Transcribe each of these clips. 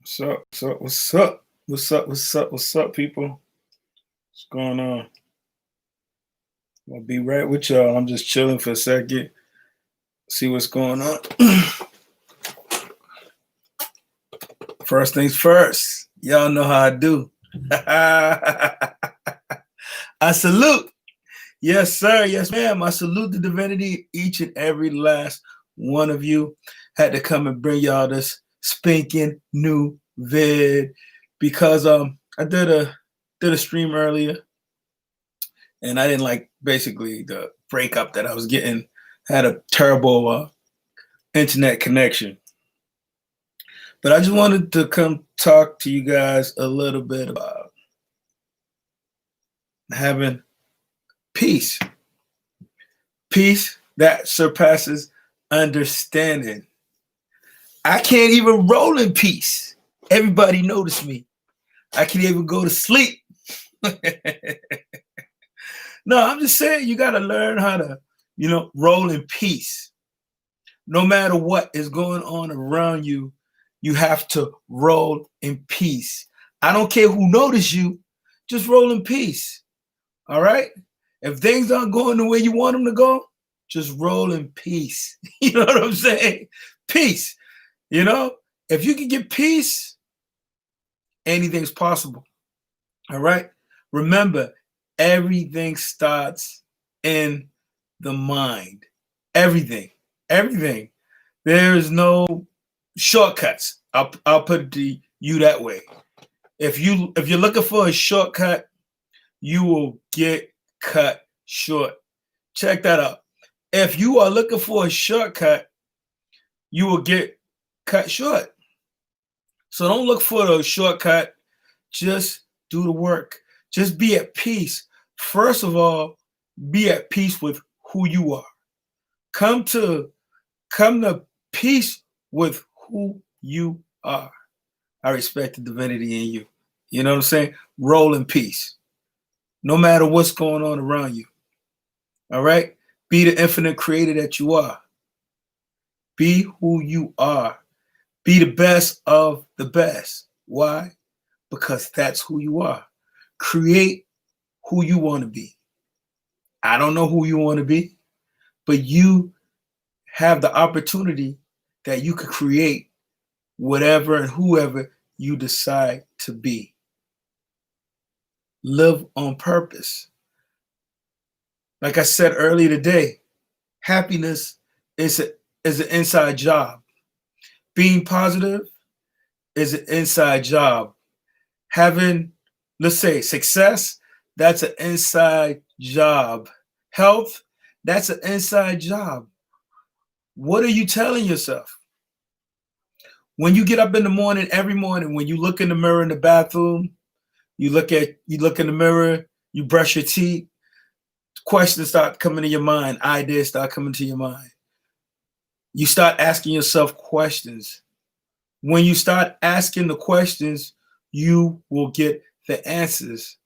What's up, people? What's going on? I'll be right with y'all. I'm just chilling for a second, see what's going on. First things first, y'all know how I do. I salute. Yes, sir. Yes, ma'am. I salute the divinity, each and every last one of you. Had to come and bring y'all this spanking new vid because I did a stream earlier and I didn't like basically the breakup that I was getting. Had a terrible internet connection. But I just wanted to come talk to you guys a little bit about having peace. Peace that surpasses understanding. I can't even roll in peace. Everybody notice me. I can't even go to sleep. No, I'm just saying you got to learn how to, roll in peace. No matter what is going on around you, you have to roll in peace. I don't care who notice you, just roll in peace. All right? If things aren't going the way you want them to go, just roll in peace. You know what I'm saying? Peace. If you can get peace, anything's possible. All right? Remember, everything starts in the mind. Everything. There is no shortcuts. I'll put it to you that way. If you're looking for a shortcut, you will get cut short. Check that out. If you are looking for a shortcut, you will get cut short. So don't look for the shortcut. Just do the work. Just be at peace. First of all, be at peace with who you are. Come to peace with who you are. I respect the divinity in you. You know what I'm saying? Roll in peace. No matter what's going on around you. All right? Be the infinite creator that you are. Be who you are. Be the best of the best. Why? Because that's who you are. Create who you want to be. I don't know who you want to be, but you have the opportunity that you could create whatever and whoever you decide to be. Live on purpose. Like I said earlier today, happiness is an inside job. Being positive is an inside job. Having, let's say, success, that's an inside job. Health, that's an inside job. What are you telling yourself? When you get up in the morning, every morning, when you look in the mirror in the bathroom, you look in the mirror, you brush your teeth, questions start coming to your mind, ideas start coming to your mind. You start asking yourself questions. When you start asking the questions, you will get the answers.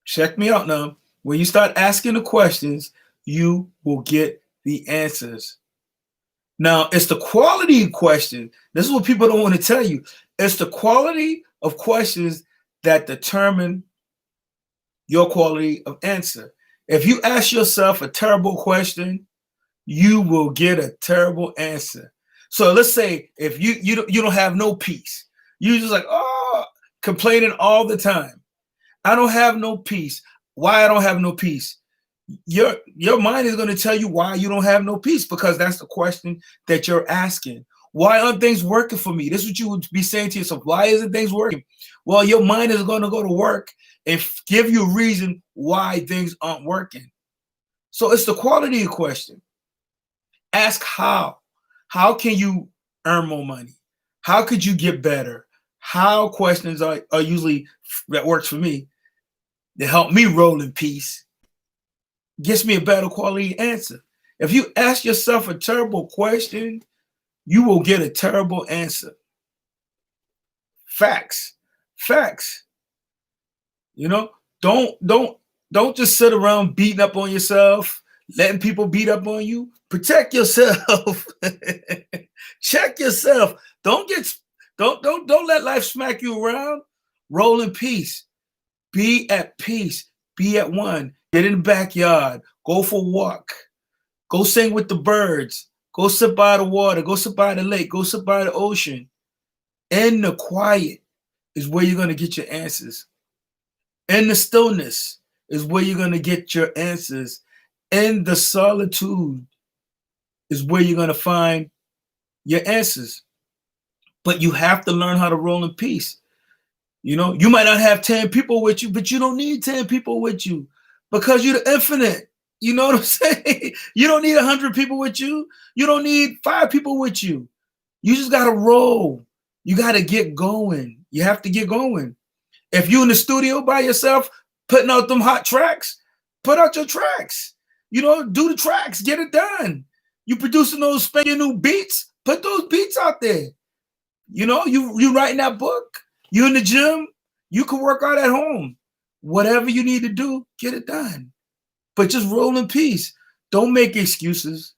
Check me out now. When you start asking the questions, you will get the answers. Now, it's the quality of question. This is what people don't want to tell you. It's the quality of questions that determine your quality of answer. If you ask yourself a terrible question, you will get a terrible answer. So let's say if you don't have no peace, you're just like, complaining all the time. I don't have no peace. Why I don't have no peace? Your mind is going to tell you why you don't have no peace, because that's the question that you're asking. Why aren't things working for me? This is what you would be saying to yourself. Why isn't things working? Well, your mind is going to go to work and give you a reason why things aren't working. So it's the quality of question. Ask how. How can you earn more money? How could you get better? How questions are usually, that works for me, to help me roll in peace, gets me a better quality answer. If you ask yourself a terrible question, you will get a terrible answer. Facts. Don't just sit around beating up on yourself, letting people beat up on you. Protect yourself. Check yourself. Don't get don't let life smack you around. Roll in peace. Be at peace. Be at one. Get in the backyard. Go for a walk. Go sing with the birds. Go sit by the water. Go sit by the lake. Go sit by the ocean. In the quiet is where you're going to get your answers. In the stillness is where you're going to get your answers. In the solitude is where you're going to find your answers. But you have to learn how to roll in peace. You know, you might not have 10 people with you, but you don't need 10 people with you because you're the infinite. You know what I'm saying? You don't need 100 people with you. You don't need 5 people with you. You just got to roll. You got to get going. You have to get going. If you're in the studio by yourself, putting out them hot tracks, put out your tracks. You know, do the tracks, get it done. You producing those spanking new beats, put those beats out there. You know, you writing that book, you in the gym, you can work out at home. Whatever you need to do, get it done. But just roll in peace. Don't make excuses.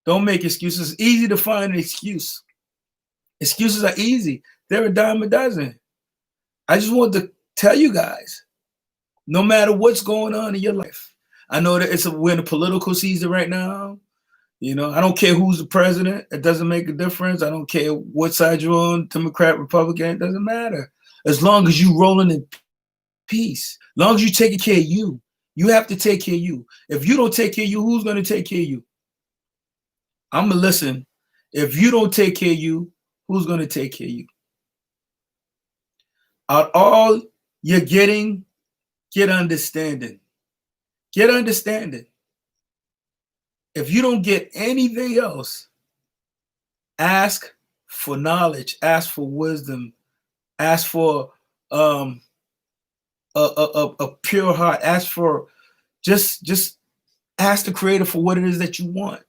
Don't make excuses. It's easy to find an excuse. Excuses are easy. They're a dime a dozen. I just want to tell you guys, no matter what's going on in your life, I know that we're in a political season right now. You know, I don't care who's the president. It doesn't make a difference. I don't care what side you're on, Democrat, Republican. It doesn't matter. As long as you rolling in peace, as long as you taking care of you, you have to take care of you. If you don't take care of you, who's going to take care of you? I'm going to listen. If you don't take care of you, who's going to take care of you? Out all you're getting, get understanding. Get understanding. If you don't get anything else, ask for knowledge, ask for wisdom, ask for a pure heart, ask for just ask the Creator for what it is that you want.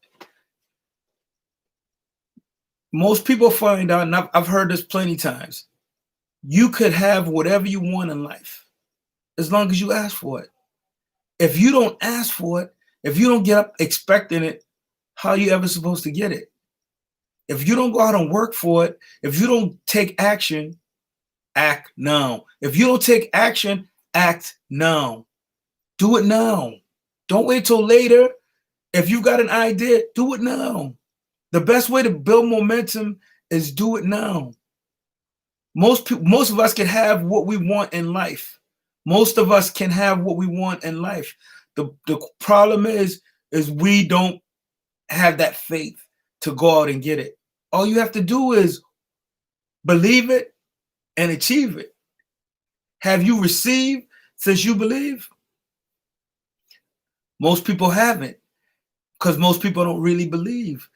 Most people find out, and I've heard this plenty of times, you could have whatever you want in life as long as you ask for it. If you don't ask for it, if you don't get up expecting it, how are you ever supposed to get it? If you don't go out and work for it, if you don't take action, act now. If you don't take action, act now. Do it now. Don't wait till later. If you've got an idea, do it now. The best way to build momentum is do it now. Most of us can have what we want in life. Most of us can have what we want in life. The problem is we don't have that faith to go out and get it. All you have to do is believe it and achieve it. Have you received since you believe? Most people haven't, because most people don't really believe.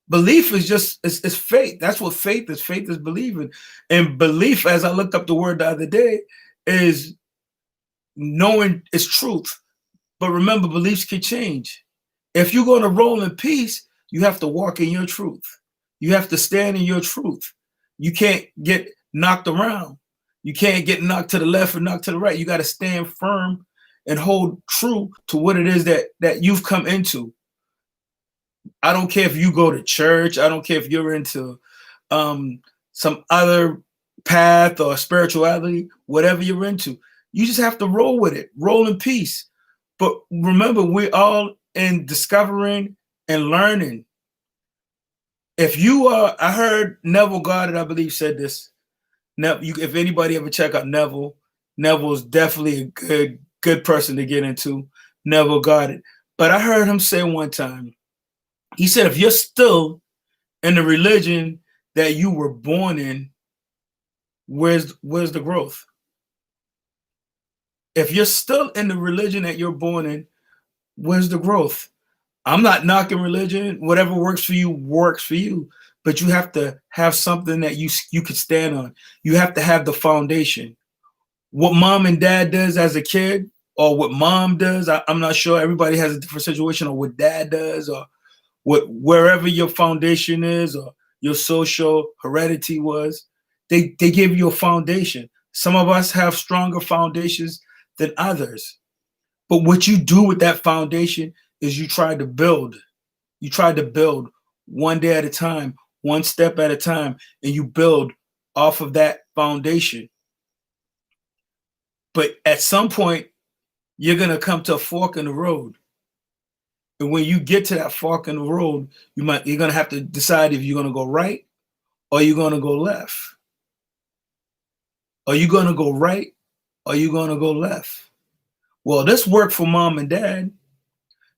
Belief is just it's faith. That's what faith is. Faith is believing. And belief, as I looked up the word the other day, is knowing it's truth. But remember, beliefs can change. If you're going to roll in peace, you have to walk in your truth. You have to stand in your truth. You can't get knocked around. You can't get knocked to the left and knocked to the right. You got to stand firm and hold true to what it is that you've come into. I don't care if you go to church. I don't care if you're into some other path or spirituality, whatever you're into. You just have to roll with it. Roll in peace. But remember, we're all in discovering and learning. If you are, I heard Neville Goddard, I believe, said this. If anybody ever check out Neville is definitely a good person to get into, Neville Goddard. But I heard him say one time, he said, if you're still in the religion that you were born in, where's the growth? If you're still in the religion that you're born in, where's the growth? I'm not knocking religion. Whatever works for you works for you. But you have to have something that you could stand on. You have to have the foundation. What mom and dad does as a kid, or what mom does, I'm not sure. Everybody has a different situation, or what dad does, or wherever your foundation is, or your social heredity was, they give you a foundation. Some of us have stronger foundations than others. But what you do with that foundation is you try to build. You try to build one day at a time, one step at a time, and you build off of that foundation. But at some point, you're going to come to a fork in the road. And when you get to that fork in the road, you're going to have to decide if you're going to go right or you're going to go left. Are you going to go right or are you going to go left? Well, this worked for mom and dad.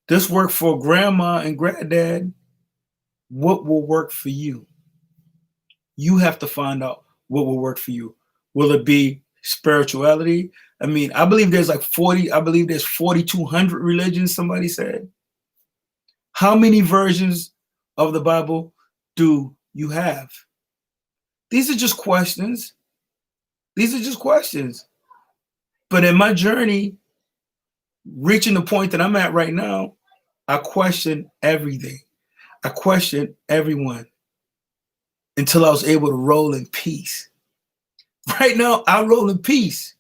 This worked for grandma and granddad. What will work for you? You have to find out what will work for you. Will it be spirituality? I mean, I believe there's 4,200 religions, somebody said. How many versions of the Bible do you have? These are just questions. These are just questions. But in my journey, reaching the point that I'm at right now, I question everything. I question everyone until I was able to roll in peace. Right now, I roll in peace.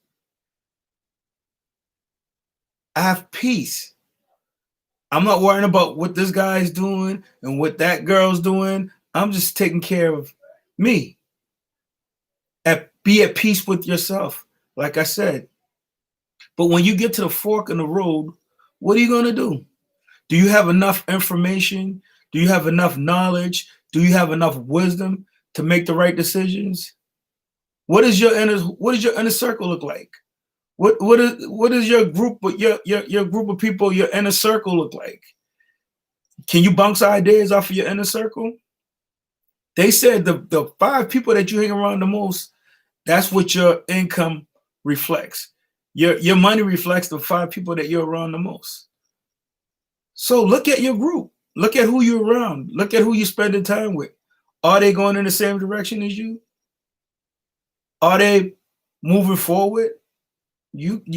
I have peace. I'm not worrying about what this guy's doing and what that girl's doing. I'm just taking care of me. Be at peace with yourself, like I said. But when you get to the fork in the road, what are you going to do? Do you have enough information? Do you have enough knowledge? Do you have enough wisdom to make the right decisions? What does your inner circle look like? What is your group, your group of people, your inner circle look like? Can you bounce ideas off of your inner circle? They said the 5 people that you hang around the most, that's what your income reflects. Your money reflects the 5 people that you're around the most. So look at your group. Look at who you're around. Look at who you're spending time with. Are they going in the same direction as you? Are they moving forward?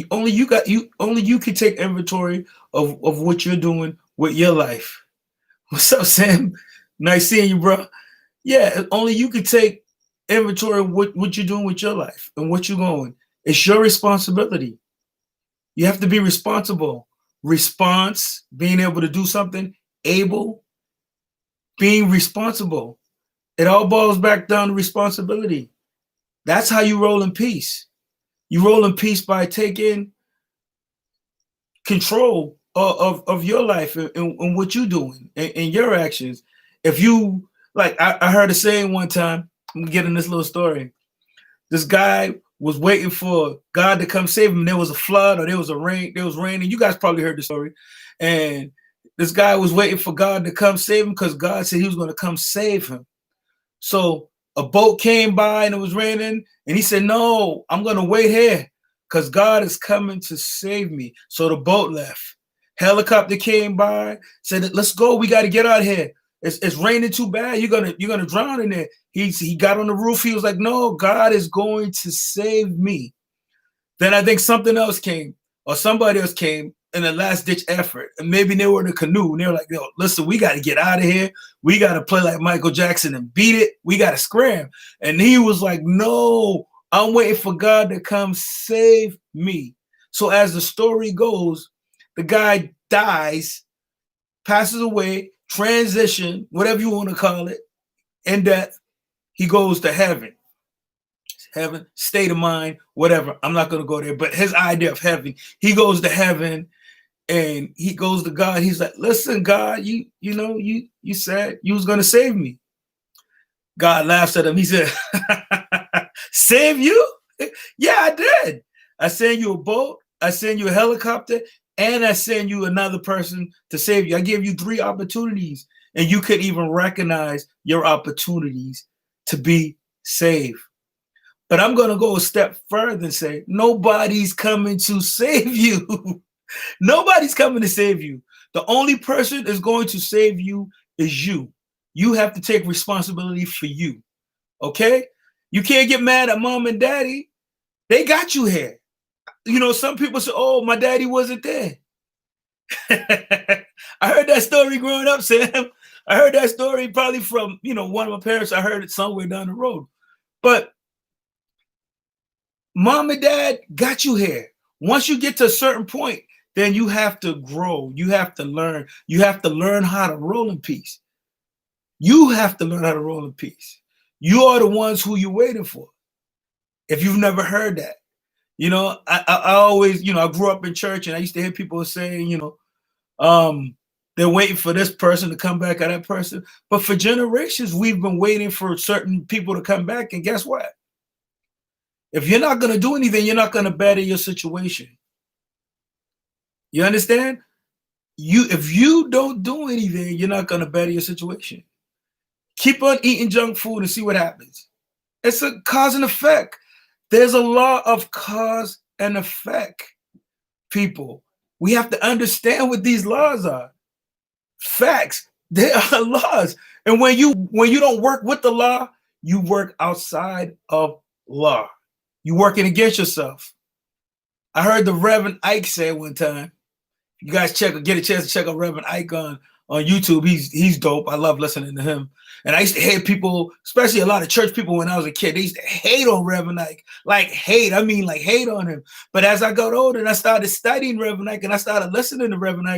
Only you can take inventory of what you're doing with your life. What's up, Sam? Nice seeing you, bro. Yeah, only you can take inventory of what you're doing with your life and what you're going. It's your responsibility. You have to be responsible. Response, being able to do something, able, being responsible. It all boils back down to responsibility. That's how you roll in peace. You roll in peace by taking control of your life and what you're doing and your actions. If you, like, I heard a saying one time, I'm getting this little story. This guy was waiting for God to come save him. There was a flood or there was raining. You guys probably heard the story. And this guy was waiting for God to come save him because God said he was going to come save him. So a boat came by and it was raining. And he said, no, I'm going to wait here because God is coming to save me. So the boat left. Helicopter came by, said, let's go. We got to get out of here. It's raining too bad. You're gonna drown in there. He got on the roof. He was like, no, God is going to save me. Then I think something else came, or somebody else came in a last ditch effort. And maybe they were in a canoe and they were like, yo, listen, we got to get out of here. We got to play like Michael Jackson and beat it. We got to scram. And he was like, no, I'm waiting for God to come save me. So as the story goes, the guy dies, passes away, transition, whatever you want to call it, in death. He goes to heaven, state of mind, whatever. I'm not going to go there, but his idea of heaven, he goes to heaven and he goes to God. He's like, listen, God, you said you was going to save me. God laughs at him. He said, save you? Yeah, I did. I sent you a boat. I sent you a helicopter. And I send you another person to save you. I gave you 3 opportunities, and you could even recognize your opportunities to be saved. But I'm going to go a step further and say, nobody's coming to save you. Nobody's coming to save you. The only person that's going to save you is you. You have to take responsibility for you. Okay? You can't get mad at mom and daddy. They got you here. You know, some people say, oh, my daddy wasn't there. I heard that story growing up, Sam. I heard that story probably from, one of my parents. I heard it somewhere down the road. But mom and dad got you here. Once you get to a certain point, then you have to grow. You have to learn. You have to learn how to roll in peace. You have to learn how to roll in peace. You are the ones who you're waiting for. If you've never heard that, I always, I grew up in church and I used to hear people saying, they're waiting for this person to come back or that person. But for generations, we've been waiting for certain people to come back. And guess what? If you're not going to do anything, you're not going to better your situation. You understand? If you don't do anything, you're not going to better your situation. Keep on eating junk food and see what happens. It's a cause and effect. There's a law of cause and effect, people. We have to understand what these laws are. Facts. They are laws. And when you don't work with the law, you work outside of law. You're working against yourself. I heard the Reverend Ike say one time. You guys get a chance to check out Reverend Ike on YouTube. He's dope. I love listening to him. And I used to hate people, especially a lot of church people when I was a kid. They used to hate on Reverend Ike. Like hate. I mean like hate on him. But as I got older and I started studying Reverend Ike and I started listening to Reverend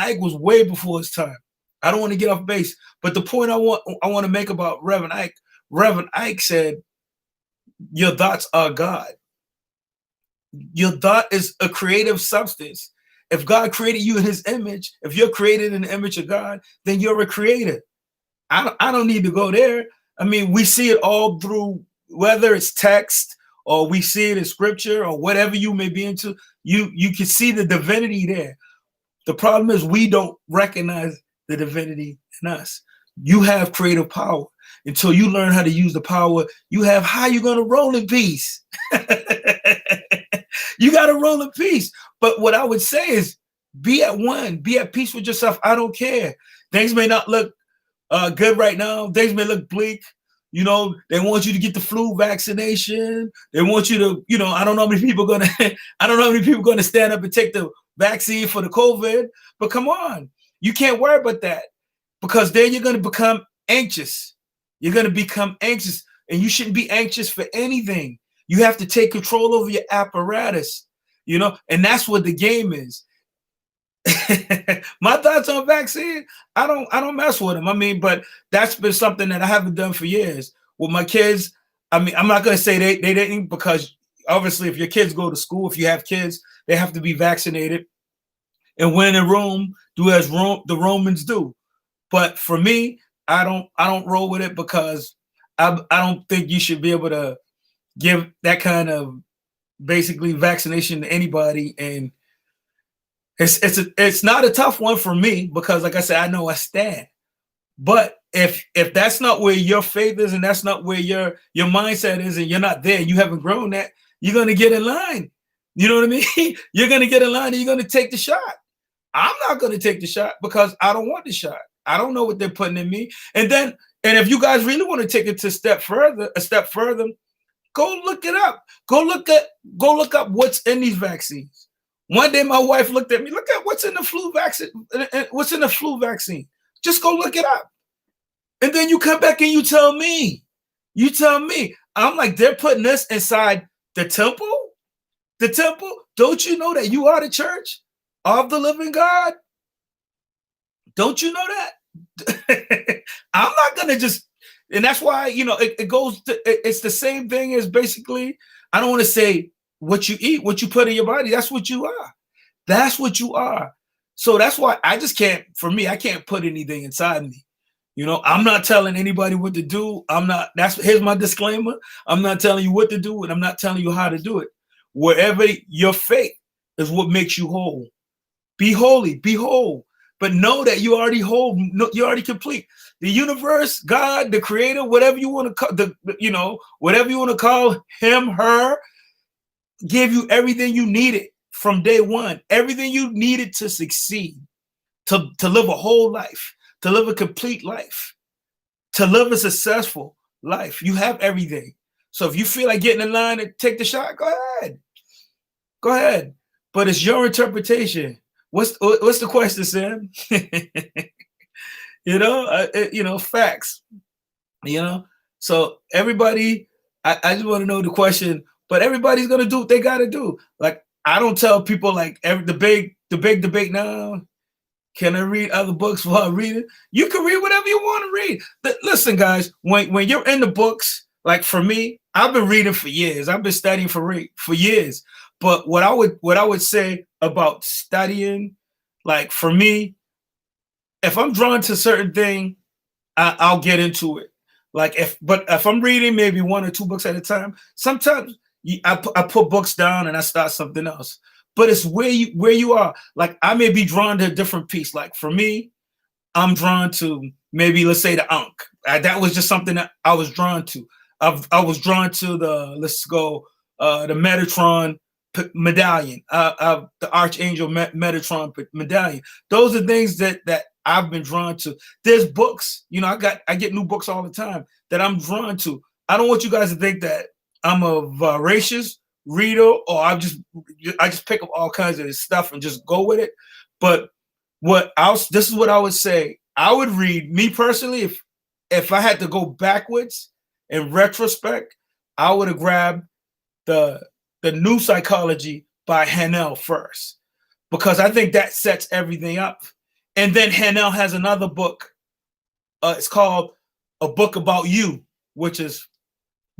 Ike was way before his time. I don't want to get off base. But the point I want to make about Reverend Ike said, your thoughts are God. Your thought is a creative substance. If God created you in his image, if you're created in the image of God, then you're a creator. I don't need to go there. I mean, we see it all through, whether it's text or we see it in scripture or whatever you may be into, you can see the divinity there. The problem is we don't recognize the divinity in us. You have creative power. Until you learn how to use the power you have, how you going to roll in peace? You got to roll in peace. But what I would say is be at one, be at peace with yourself. I don't care. Things may not look good right now. Things may look bleak. They want you to get the flu vaccination. They want you to, I don't know how many people going to stand up and take the vaccine for the COVID. But come on, you can't worry about that because then you're going to become anxious. You're going to become anxious, and you shouldn't be anxious for anything. You have to take control over your apparatus, and that's what the game is. My thoughts on vaccine, I don't mess with them. I mean, but that's been something that I haven't done for years. With my kids, I mean, I'm not going to say they didn't, because obviously if your kids go to school, if you have kids, they have to be vaccinated. And when in Rome, do as the Romans do. But for me, I don't roll with it because I don't think you should be able to give that kind of basically vaccination to anybody. And it's not a tough one for me because, like I said, I know I stand. But if that's not where your faith is and that's not where your mindset is, and you're not there, you haven't grown that, you're gonna get in line. You know what I mean? You're gonna get in line and you're gonna take the shot. I'm not gonna take the shot because I don't want the shot. I don't know what they're putting in me. And if you guys really want to take it a step further, go look it up. Go look up what's in these vaccines. One day my wife looked at me, look at what's in the flu vaccine. What's in the flu vaccine? Just go look it up. And then you come back and you tell me. I'm like, they're putting this inside the temple? The temple? Don't you know that you are the church of the living God? Don't you know that? I'm not going to just, and that's why, it goes to, it's the same thing as basically, I don't want to say what you eat, what you put in your body. That's what you are. That's what you are. So that's why I can't put anything inside me. I'm not telling anybody what to do. Here's my disclaimer. I'm not telling you what to do, and I'm not telling you how to do it. Wherever your faith is what makes you whole. Be holy, be whole. But know that you already whole, you're already complete. The universe, God, the creator, whatever you want to call, whatever you want to call him, her, give you everything you needed from day one, everything you needed to succeed, to live a whole life, to live a complete life, to live a successful life. You have everything. So if you feel like getting in line and take the shot, go ahead. Go ahead. But it's your interpretation. What's the question, Sam? Facts. So everybody, I just want to know the question, but everybody's gonna do what they gotta do. Like, I don't tell people like the big debate now. Can I read other books while reading? You can read whatever you want to read. Listen, guys, when you're in the books, like for me, I've been reading for years. I've been studying for years. But what I would say about studying, like for me, if I'm drawn to a certain thing, I'll get into it. Like if I'm reading maybe one or two books at a time, sometimes I put books down and I start something else. But it's where you are. Like I may be drawn to a different piece. Like for me, I'm drawn to maybe let's say the Ankh. That was just something that I was drawn to. I was drawn to the let's go the Metatron medallion, the Archangel Metatron medallion. Those are things that I've been drawn to. There's books, I get new books all the time that I'm drawn to. I don't want you guys to think that I'm a voracious reader or I just pick up all kinds of stuff and just go with it. But this is what I would say. I would read, me personally, if I had to go backwards in retrospect, I would have grabbed the New Psychology by Hanel first, because I think that sets everything up. And then Hanel has another book. It's called A Book About You, which is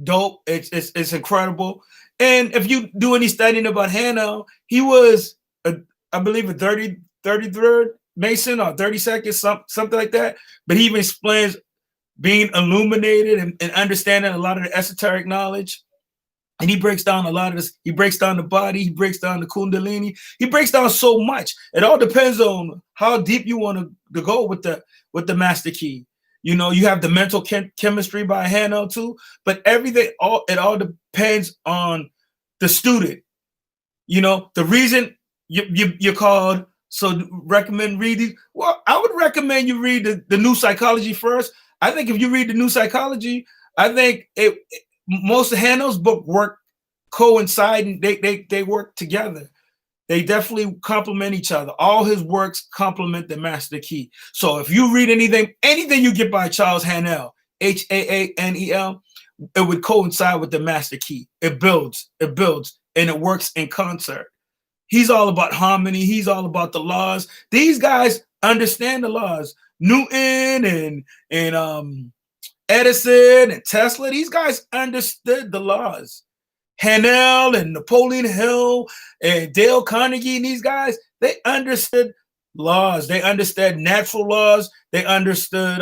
dope. It's incredible. And if you do any studying about Hanel, he was, I believe, a 33rd Mason or 32nd, something like that. But he even explains being illuminated and understanding a lot of the esoteric knowledge. And he breaks down a lot of this. He breaks down the body. He breaks down the Kundalini. He breaks down so much. It all depends on how deep you want to go with the Master Key. You have the mental chemistry by Hanel too. But it all depends on the student. The reason you're called. So recommend reading. Well, I would recommend you read the New Psychology first. I think if you read the New Psychology, I think most of Hanel's book coincide and they work together. They definitely complement each other. All his works complement the Master Key. So if you read anything you get by Charles Hanel, Haanel, it would coincide with the Master Key. It builds, and it works in concert. He's all about harmony. He's all about the laws. These guys understand the laws. Newton and Edison and Tesla, these guys understood the laws. Hanel and Napoleon Hill and Dale Carnegie and these guys, they understood laws. They understood natural laws. They understood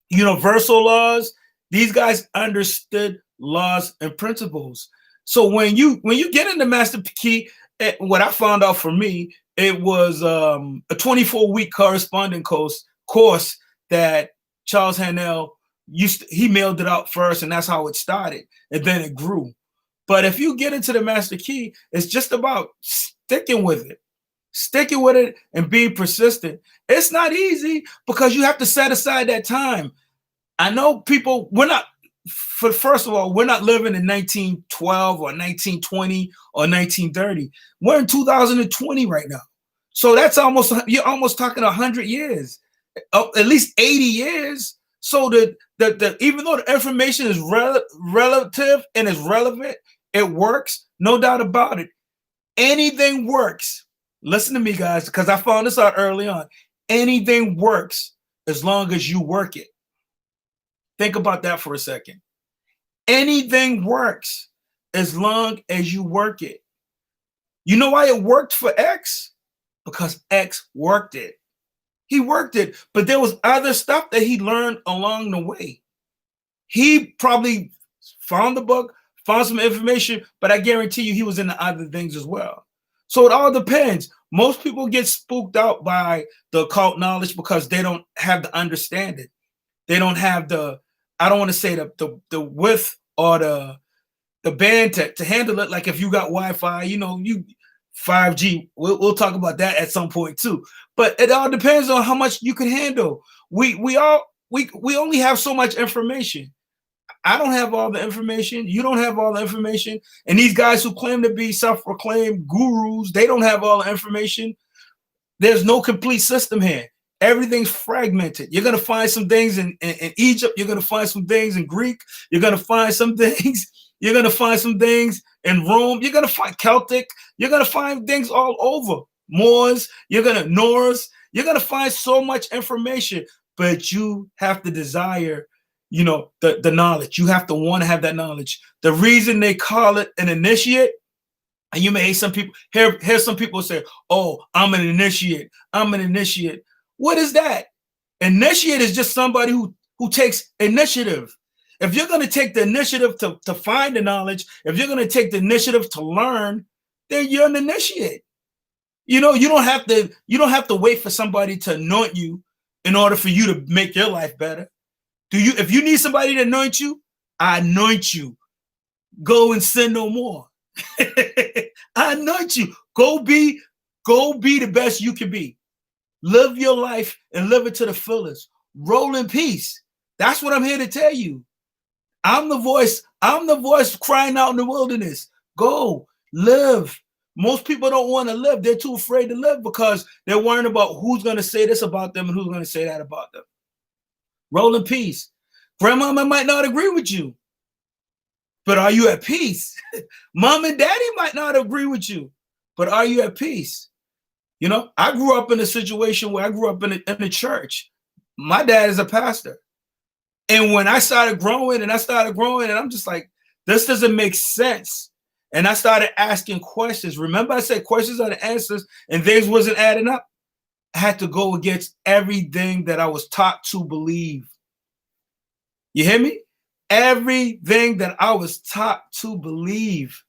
universal laws. These guys understood laws and principles. So when you get into Master Key, what I found out for me, it was a 24-week corresponding course that Charles Hanel he mailed it out first, and that's how it started, and then it grew. But if you get into the Master Key, it's just about sticking with it and being persistent. It's not easy because you have to set aside that time. I know people, first of all, we're not living in 1912 or 1920 or 1930. We're in 2020 right now. So you're almost talking 100 years, at least 80 years. So even though the information is relative and is relevant, it works, no doubt about it. Anything works. Listen to me, guys, because I found this out early on. Anything works as long as you work it. Think about that for a second. Anything works as long as you work it. You know why it worked for X? Because X worked it. He worked it, but there was other stuff that he learned along the way. He probably found the book, found some information, but I guarantee you he was into other things as well. So it all depends. Most people get spooked out by the occult knowledge because they don't have the understanding. They don't have I don't want to say the width or the band to handle it. Like if you got Wi-Fi, you 5G. We'll talk about that at some point too. But it all depends on how much you can handle. We only have so much information. I don't have all the information. You don't have all the information. And these guys who claim to be self-proclaimed gurus, they don't have all the information. There's no complete system here. Everything's fragmented. You're going to find some things in Egypt. You're going to find some things in Greek. You're going to find some things. You're going to find some things in Rome. You're going to find Celtic. You're going to find things all over. Moors. Norse. You're going to find so much information, but you have to desire, the knowledge. You have to want to have that knowledge. The reason they call it an initiate, and you may hear some people, hear some people say, oh, I'm an initiate. I'm an initiate. What is that? Initiate is just somebody who takes initiative. If you're going to take the initiative to find the knowledge, if you're going to take the initiative to learn, then you're an initiate. You don't have to wait for somebody to anoint you in order for you to make your life better. If you need somebody to anoint you, I anoint you. Go and sin no more. I anoint you. Go be the best you can be. Live your life and live it to the fullest. Roll in peace. That's what I'm here to tell you. I'm the voice crying out in the wilderness. Go live. Most people don't want to live. They're too afraid to live because they're worrying about who's going to say this about them and who's going to say that about them. Roll in peace. Grandmama might not agree with you, but are you at peace? Mom and daddy might not agree with you, but are you at peace? I grew up in a situation where I grew up in the church. My dad is a pastor. And when I started growing and I'm just like, this doesn't make sense. And I started asking questions. Remember I said questions are the answers and things wasn't adding up. I had to go against everything that I was taught to believe. You hear me? Everything that I was taught to believe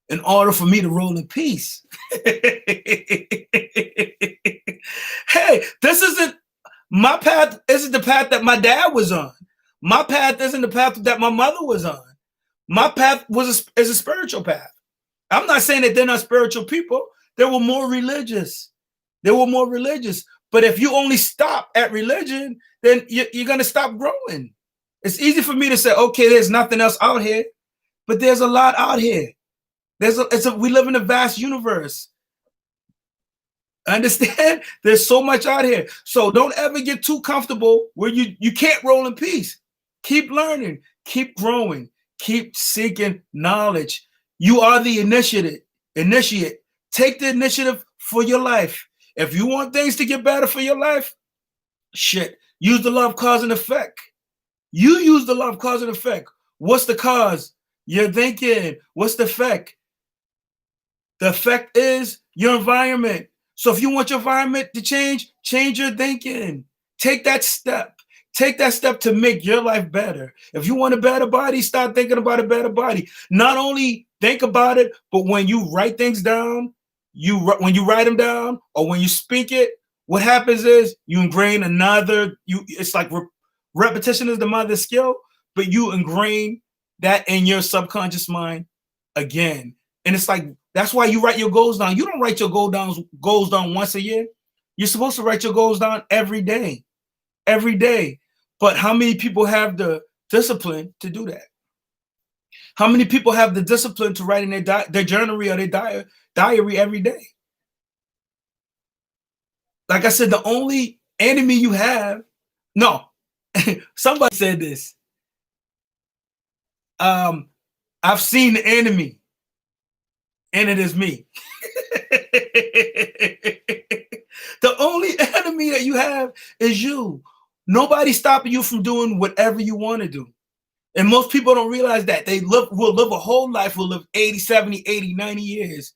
in order for me to roll in peace. Hey, this isn't my path. Isn't the path that my dad was on. My path isn't the path that my mother was on. My path is a spiritual path. I'm not saying that they're not spiritual people. They were more religious. But if you only stop at religion, then you're going to stop growing. It's easy for me to say, okay, there's nothing else out here, but there's a lot out here. We live in a vast universe. Understand? There's so much out here. So don't ever get too comfortable where you can't roll in peace. Keep learning, keep growing, keep seeking knowledge. You are the initiate. Take the initiative for your life. If you want things to get better for your life, use the law of cause and effect. You use the law of cause and effect. What's the cause? You're thinking. What's the effect? The effect is your environment. So if you want your environment to change your thinking. Take that step. Take that step to make your life better. If you want a better body, start thinking about a better body. Not only think about it, but when you write things down, when you write them down or when you speak it, what happens is you ingrain it's like repetition is the mother of skill, but you ingrain that in your subconscious mind again. And it's like, that's why you write your goals down. You don't write your goals down once a year. You're supposed to write your goals down every day. But how many people have the discipline to do that? How many people have the discipline to write in their journal or their diary every day? Like I said, the only enemy you have, somebody said this. I've seen the enemy, and it is me. The only enemy that you have is you. Nobody's stopping you from doing whatever you want to do. And most people don't realize that. Will live a whole life, will live 80, 70, 80, 90 years.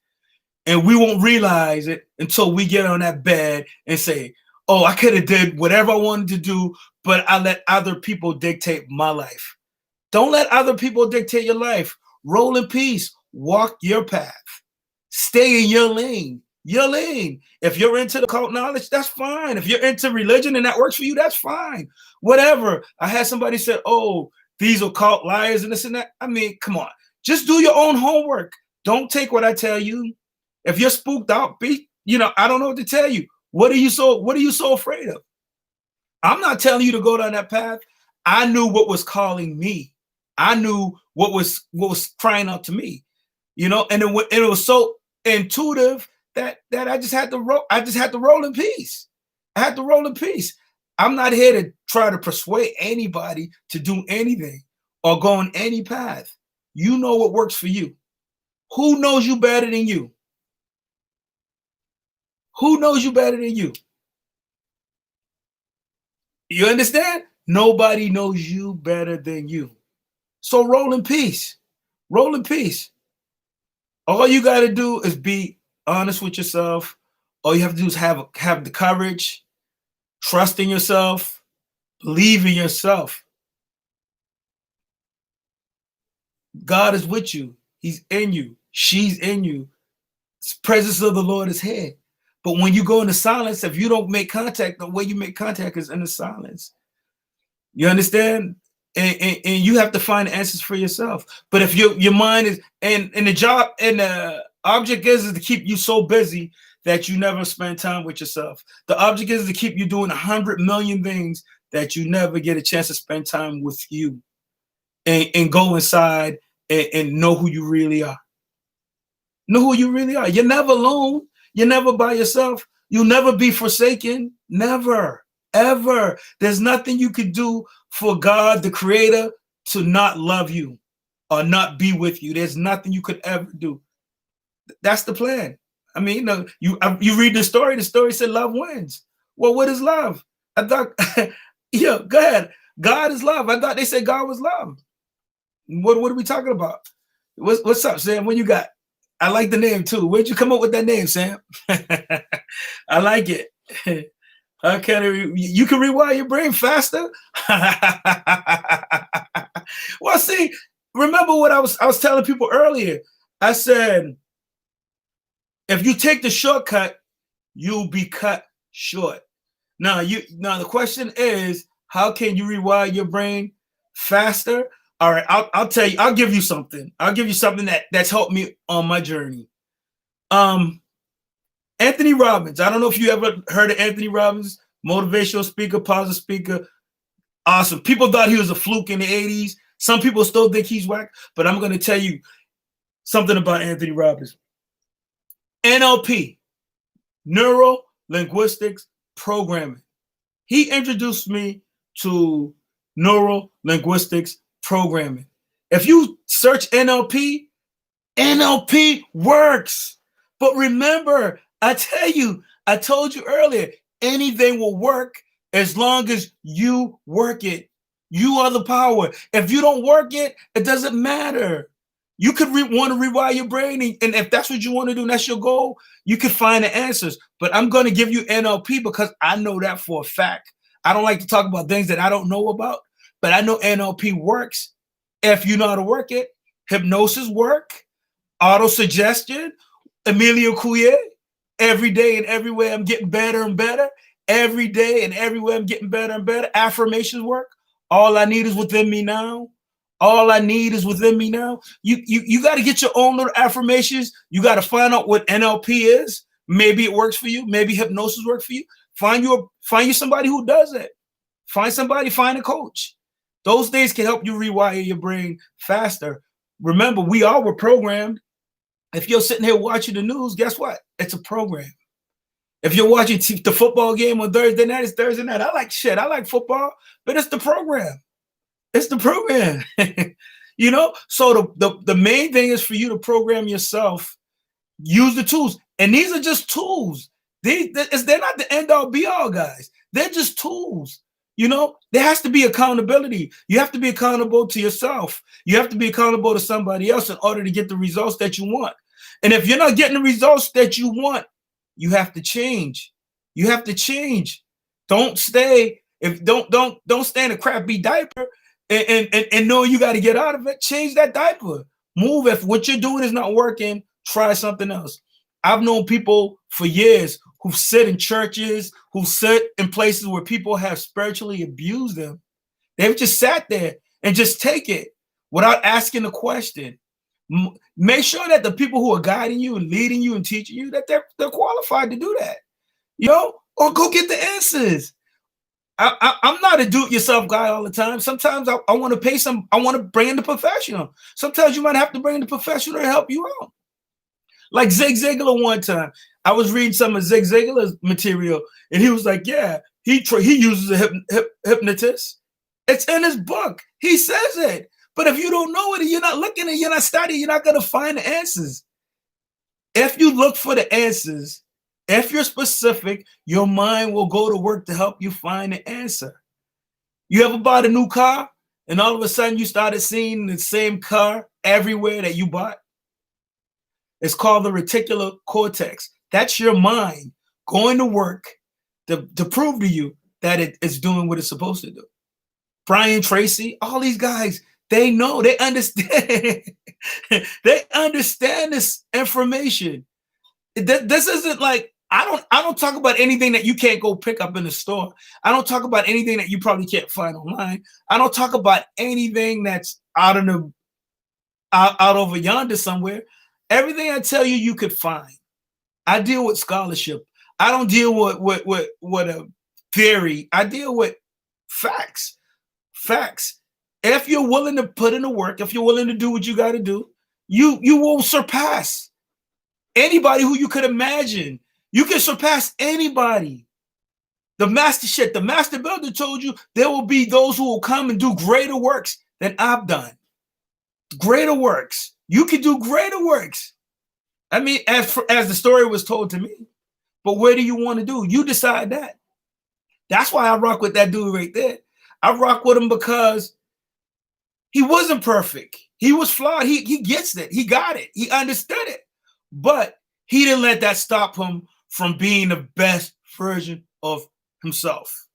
And we won't realize it until we get on that bed and say, oh, I could have did whatever I wanted to do, but I let other people dictate my life. Don't let other people dictate your life. Roll in peace. Walk your path. Stay in your lane. If you're into the occult knowledge, that's fine. If you're into religion and that works for you, that's fine. Whatever. I had somebody say, oh, these occult liars and this and that. I mean, come on. Just do your own homework. Don't take what I tell you. If you're spooked out, I don't know what to tell you. What are you so afraid of? I'm not telling you to go down that path. I knew what was calling me. I knew what was crying out to me, and it was so intuitive that I just had to roll in peace. I had to roll in peace. I'm not here to try to persuade anybody to do anything or go on any path. You know what works for you. Who knows you better than you? Who knows you better than you? You understand? Nobody knows you better than you. So roll in peace. Roll in peace. All you got to do is be honest with yourself. All you have to do is have the courage, trust in yourself, believe in yourself. God is with you. He's in you. She's in you. The presence of the Lord is here. But when you go into silence, if you don't make contact, the way you make contact is in the silence. You understand? And you have to find answers for yourself. But if your mind is and the job and the object is to keep you so busy that you never spend time with yourself. The object is to keep you doing 100 million things that you never get a chance to spend time with you and go inside and know who you really are. Know who you really are. You're never alone. You're never by yourself. You'll never be forsaken. Never, ever. There's nothing you could do for God, the creator, to not love you or not be with you. There's nothing you could ever do. That's the plan. I mean, you read the story. The story said love wins. Well, what is love? I thought, yeah, go ahead. God is love. I thought they said God was love. What are we talking about? What's up, Sam? What you got? I like the name too. Where'd you come up with that name, Sam? I like it. Okay, you can rewire your brain faster. Well, see, remember what I was telling people earlier. I said, if you take the shortcut, you'll be cut short. Now the question is, how can you rewire your brain faster? All right, I'll tell you. I'll give you something. I'll give you something that's helped me on my journey. Anthony Robbins. I don't know if you ever heard of Anthony Robbins, motivational speaker, positive speaker. Awesome. People thought he was a fluke in the 80s. Some people still think he's whack, but I'm going to tell you something about Anthony Robbins. NLP, neuro linguistics programming. He introduced me to neuro linguistics programming. If you search NLP, NLP works. But remember, I told you earlier, anything will work as long as you work it. You are the power. If you don't work it, it doesn't matter. You could want to rewire your brain, and if that's what you want to do, and that's your goal, you can find the answers. But I'm going to give you NLP because I know that for a fact. I don't like to talk about things that I don't know about, but I know NLP works if you know how to work it. Hypnosis work, auto-suggestion, Emilio Coulier, every day and everywhere I'm getting better and better. Every day and everywhere I'm getting better and better. Affirmations work. All I need is within me now. All I need is within me now. You got to get your own little affirmations. You got to find out what NLP is. Maybe it works for you. Maybe hypnosis works for you. Find you somebody who does it. Find a coach. Those things can help you rewire your brain faster. Remember, we all were programmed. If you're sitting here watching the news, guess what? It's a program. If you're watching the football game on Thursday night, it's Thursday night. I like football, but it's the program. It's the program. So the main thing is for you to program yourself. Use the tools. And these are just tools. They're not the end all be all, guys. They're just tools. There has to be accountability. You have to be accountable to yourself. You have to be accountable to somebody else in order to get the results that you want. And if you're not getting the results that you want, you have to change. You have to change. Don't stay in a crappy diaper and know you got to get out of it. Change that diaper. Move. If what you're doing is not working, try something else. I've known people for years who sit in churches, who sit in places where people have spiritually abused them. They've just sat there and just take it without asking the question. Make sure that the people who are guiding you and leading you and teaching you, that they're qualified to do that, or go get the answers. I'm not a do-it-yourself guy all the time. Sometimes I want to bring in the professional. Sometimes you might have to bring in the professional to help you out. Like Zig Ziglar one time, I was reading some of Zig Ziglar's material, and he was like, yeah, he uses a hypnotist. It's in his book. He says it. But if you don't know it and you're not looking and you're not studying, you're not going to find the answers. If you look for the answers, if you're specific, your mind will go to work to help you find the answer. You ever bought a new car and all of a sudden you started seeing the same car everywhere that you bought? It's called the reticular cortex. That's your mind going to work to prove to you that it's doing what it's supposed to do. Brian Tracy, all these guys, they know, they understand. They understand this information. This isn't like I don't talk about anything that you can't go pick up in the store. I don't talk about anything that you probably can't find online. I don't talk about anything that's out over yonder somewhere. Everything I tell you, you could find. I deal with scholarship. I don't deal with a theory. I deal with facts. Facts. If you're willing to put in the work, if you're willing to do what you got to do, you will surpass anybody who you could imagine. You can surpass anybody. The master builder told you there will be those who will come and do greater works than I've done. Greater works. You can do greater works. I mean, as the story was told to me. But where do you want to do? You decide that. That's why I rock with that dude right there. I rock with him because he wasn't perfect. He was flawed. He gets it. He got it. He understood it. But he didn't let that stop him from being the best version of himself.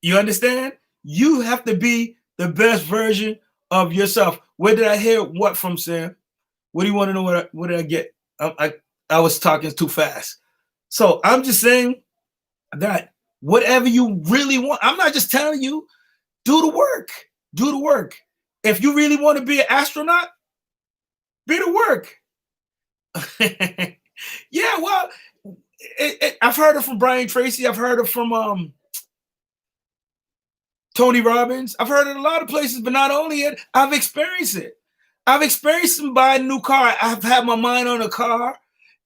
You understand? You have to be the best version of yourself. Where did I hear what from, Sam? What do you want to know? What did I get? I was talking too fast. So I'm just saying that whatever you really want, I'm not just telling you, do the work. Do the work. If you really want to be an astronaut, be the work. Yeah, well, I've heard it from Brian Tracy. I've heard it from Tony Robbins. I've heard it a lot of places, but not only it, I've experienced it. I've experienced buying a new car. I've had my mind on a car,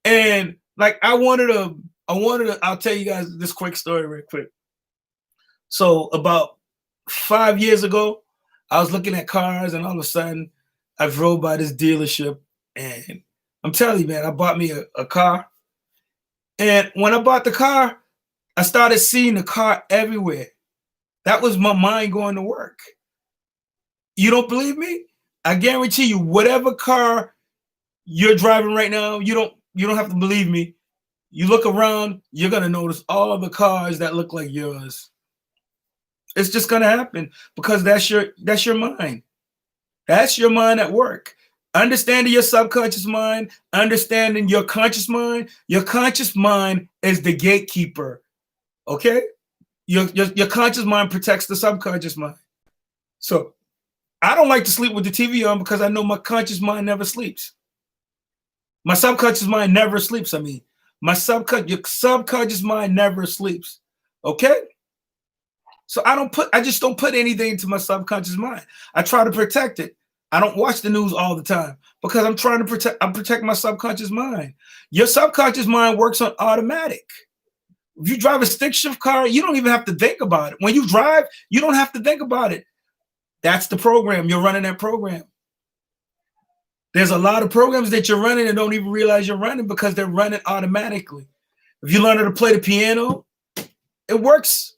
and like I wanted to. I'll tell you guys this quick story real quick. So about 5 years ago, I was looking at cars, and all of a sudden, I drove by this dealership, and I'm telling you, man, I bought me a car. And when I bought the car, I started seeing the car everywhere. That was my mind going to work. You don't believe me? I guarantee you, whatever car you're driving right now, you don't have to believe me. You look around, you're gonna notice all the cars that look like yours. It's just gonna happen because that's your mind. That's your mind at work. Understanding your subconscious mind, understanding your conscious mind. Your conscious mind is the gatekeeper. Okay? Your conscious mind protects the subconscious mind. So I don't like to sleep with the TV on because I know my conscious mind never sleeps. My subconscious mind never sleeps. I mean, your subconscious mind never sleeps. Okay? So I just don't put anything into my subconscious mind. I try to protect it. I don't watch the news all the time because I'm trying to protect my subconscious mind. Your subconscious mind works on automatic. If you drive a stick shift car, you don't even have to think about it. When you drive, you don't have to think about it. That's the program. You're running that program. There's a lot of programs that you're running and don't even realize you're running because they're running automatically. If you learn how to play the piano, it works.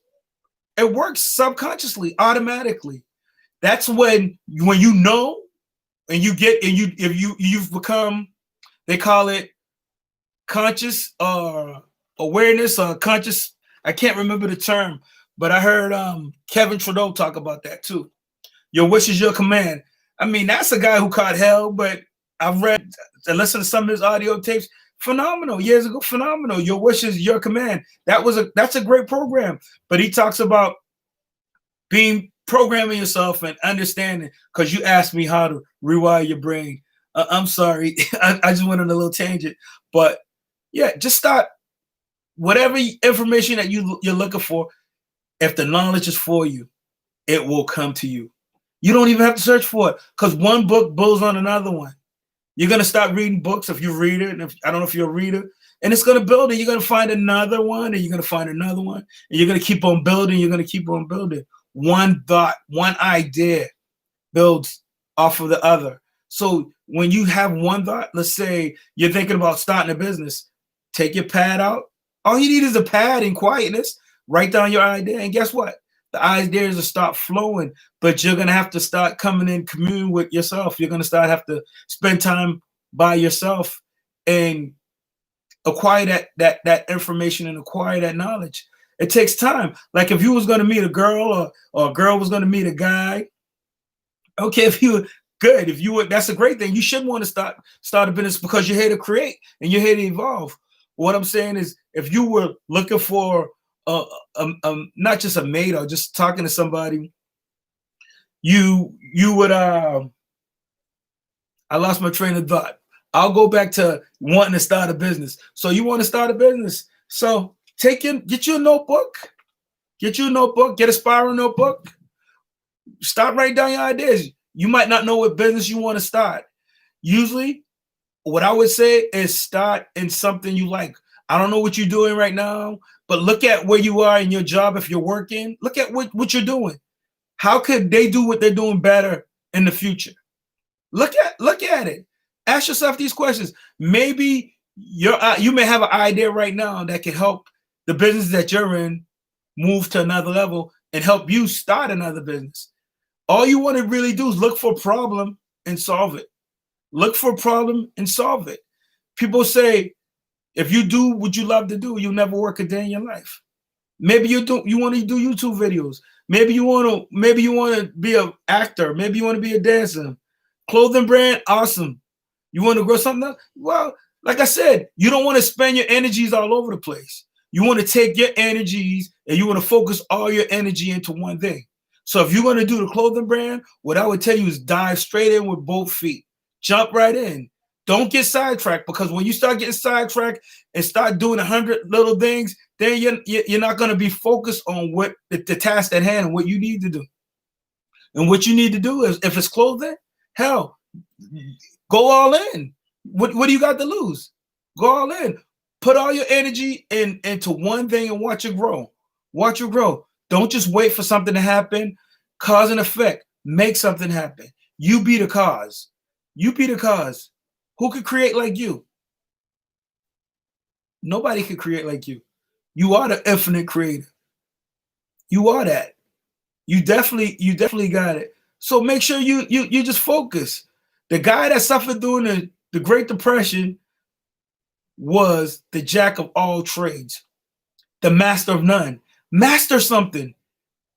It works subconsciously, automatically. That's when you know and you've become, they call it conscious awareness or conscious. I can't remember the term, but I heard Kevin Trudeau talk about that too. Your wish is your command. I mean, that's a guy who caught hell, but I've read and listened to some of his audio tapes. Phenomenal. Years ago, phenomenal. Your wish is your command. That's a great program. But he talks about programming yourself and understanding, because you asked me how to rewire your brain. I'm sorry. I just went on a little tangent. But yeah, just start whatever information that you're looking for. If the knowledge is for you, it will come to you. You don't even have to search for it because one book builds on another one. You're going to start reading books if you read it. And I don't know if you're a reader, and it's going to build it. You're going to find another one, and you're going to find another one, and you're going to keep on building. You're going to keep on building. One thought, one idea builds off of the other. So when you have one thought, let's say you're thinking about starting a business, take your pad out. All you need is a pad and quietness. Write down your idea, and guess what? The ideas will start flowing, but you're gonna have to start coming in commune with yourself. You're gonna have to spend time by yourself and acquire that information and acquire that knowledge. It takes time. Like if you was gonna meet a girl or a girl was gonna meet a guy, okay, if you good, if you would, that's a great thing. You shouldn't want to start a business because you're here to create and you're here to evolve. What I'm saying is, if you were looking for not just a mate or just talking to somebody, you would I lost my train of thought. I'll go back to wanting to start a business. So you want to start a business. So get you a notebook, get a spiral notebook, start writing down your ideas. You might not know what business you want to start. Usually, what I would say is start in something you like. I don't know what you're doing right now, but look at where you are in your job. If you're working, look at what you're doing. How could they do what they're doing better in the future? Look at it. Ask yourself these questions. Maybe you may have an idea right now that can help the business that you're in move to another level and help you start another business. All you want to really do is look for a problem and solve it. Look for a problem and solve it. People say, if you do what you love to do, you'll never work a day in your life. Maybe you want to do YouTube videos. Maybe you want to be an actor. Maybe you want to be a dancer. Clothing brand, awesome. You want to grow something else? Well, like I said, you don't want to spend your energies all over the place. You want to take your energies and you want to focus all your energy into one thing. So if you're going to do the clothing brand, what I would tell you is dive straight in with both feet. Jump right in. Don't get sidetracked, because when you start getting sidetracked and start doing 100 little things, then you're not going to be focused on what the task at hand and what you need to do. And what you need to do is, if it's clothing, hell, go all in. What do you got to lose? Go all in. Put all your energy into one thing and watch it grow. Watch it grow. Don't just wait for something to happen. Cause and effect. Make something happen. You be the cause. You be the cause. Who could create like you? Nobody could create like you. You are the infinite creator. You are that. You definitely got it. So make sure you just focus. The guy that suffered during the Great Depression was the jack of all trades, the master of none. Master something.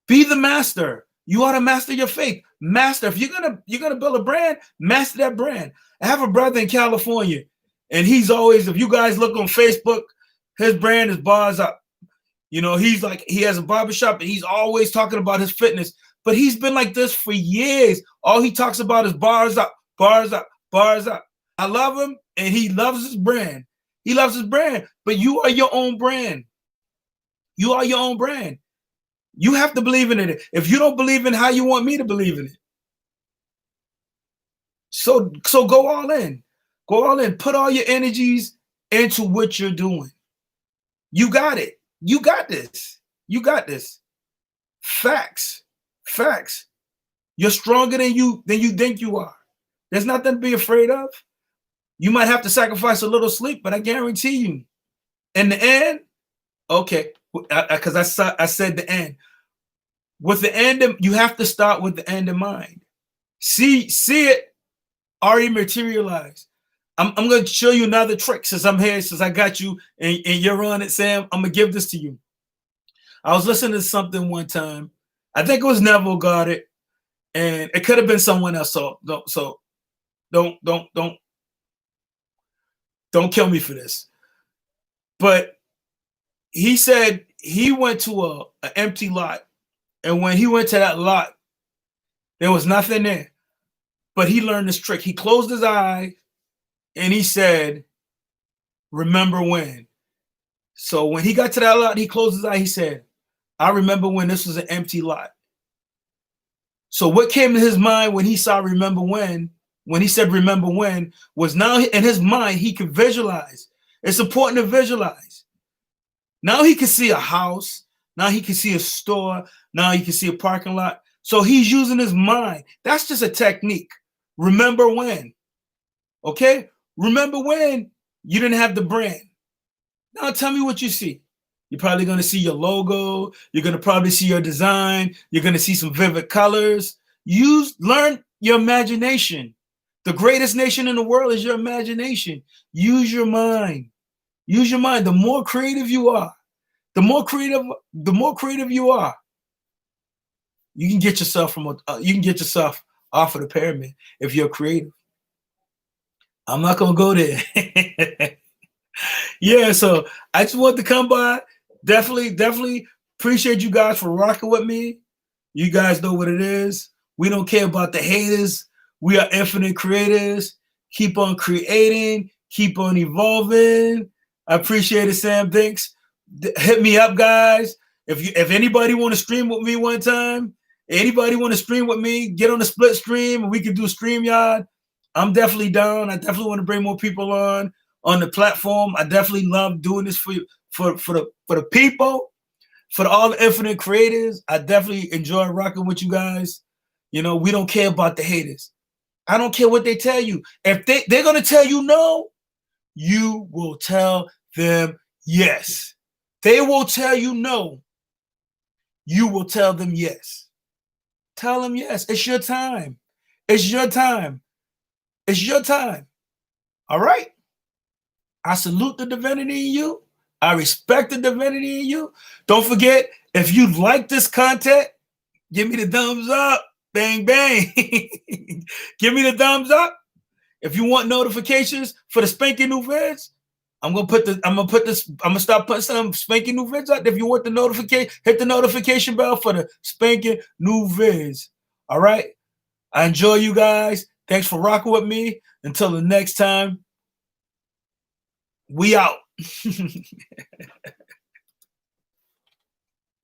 Be the master. You ought to master your faith. Master. If you're gonna build a brand, master that brand. I have a brother in California, and he's always, if you guys look on Facebook, his brand is Bars Up. You know, he has a barbershop and he's always talking about his fitness. But he's been like this for years. All he talks about is bars up, bars up, bars up. I love him, and he loves his brand. He loves his brand, but you are your own brand. You are your own brand. You have to believe in it. If you don't believe in, how you want me to believe in it? So go all in. Go all in. Put all your energies into what you're doing. You got it. You got this. You got this. Facts. Facts. You're stronger than you think you are. There's nothing to be afraid of. You might have to sacrifice a little sleep, but I guarantee you, in the end, okay, because I said the end. With the end, you have to start with the end in mind. See it already materialize. I'm going to show you another trick since I'm here, since I got you and you're on it, Sam. I'm going to give this to you. I was listening to something one time. I think it was Neville got it, and it could have been someone else. So don't kill me for this. But he said he went to an empty lot, and when he went to that lot, there was nothing there. But he learned this trick. He closed his eyes and he said, "Remember when." So when he got to that lot, he closed his eye. He said, "I remember when this was an empty lot." So what came to his mind when he saw "remember when he said "remember when," was now in his mind, he could visualize. It's important to visualize. Now he can see a house. Now he can see a store. Now he can see a parking lot. So he's using his mind. That's just a technique. Remember when. Okay? Remember when you didn't have the brand. Now tell me what you see. You're probably going to see your logo. You're going to probably see your design. You're going to see some vivid colors. Learn your imagination. The greatest nation in the world is your imagination. Use your mind. Use your mind. The more creative you are, the more creative you are, you can get yourself off of the pyramid if you're creative. I'm not gonna go there. Yeah, so I just want to come by. Definitely appreciate you guys for rocking with me. You guys know what it is. We don't care about the haters. We are infinite creators. Keep on creating. Keep on evolving. I appreciate it, Sam. Thanks. Hit me up, guys. If anybody want to stream with me one time, anybody want to stream with me, get on the split stream and we can do StreamYard. I'm definitely down. I definitely want to bring more people on the platform. I definitely love doing this for the people, for all the infinite creators. I definitely enjoy rocking with you guys. You know, we don't care about the haters. I don't care what they tell you. If they're gonna tell you no, you will tell them yes. They will tell you no. You will tell them yes. Tell them yes. It's your time. It's your time. It's your time. All right? I salute the divinity in you. I respect the divinity in you. Don't forget, if you like this content, give me the thumbs up. Bang, bang. Give me the thumbs up. If you want notifications for the spanking new vids, I'm gonna start putting some spanking new vids out. If you want the notification, hit the notification bell for the spanking new vids. All right. I enjoy you guys. Thanks for rocking with me. Until the next time, we out.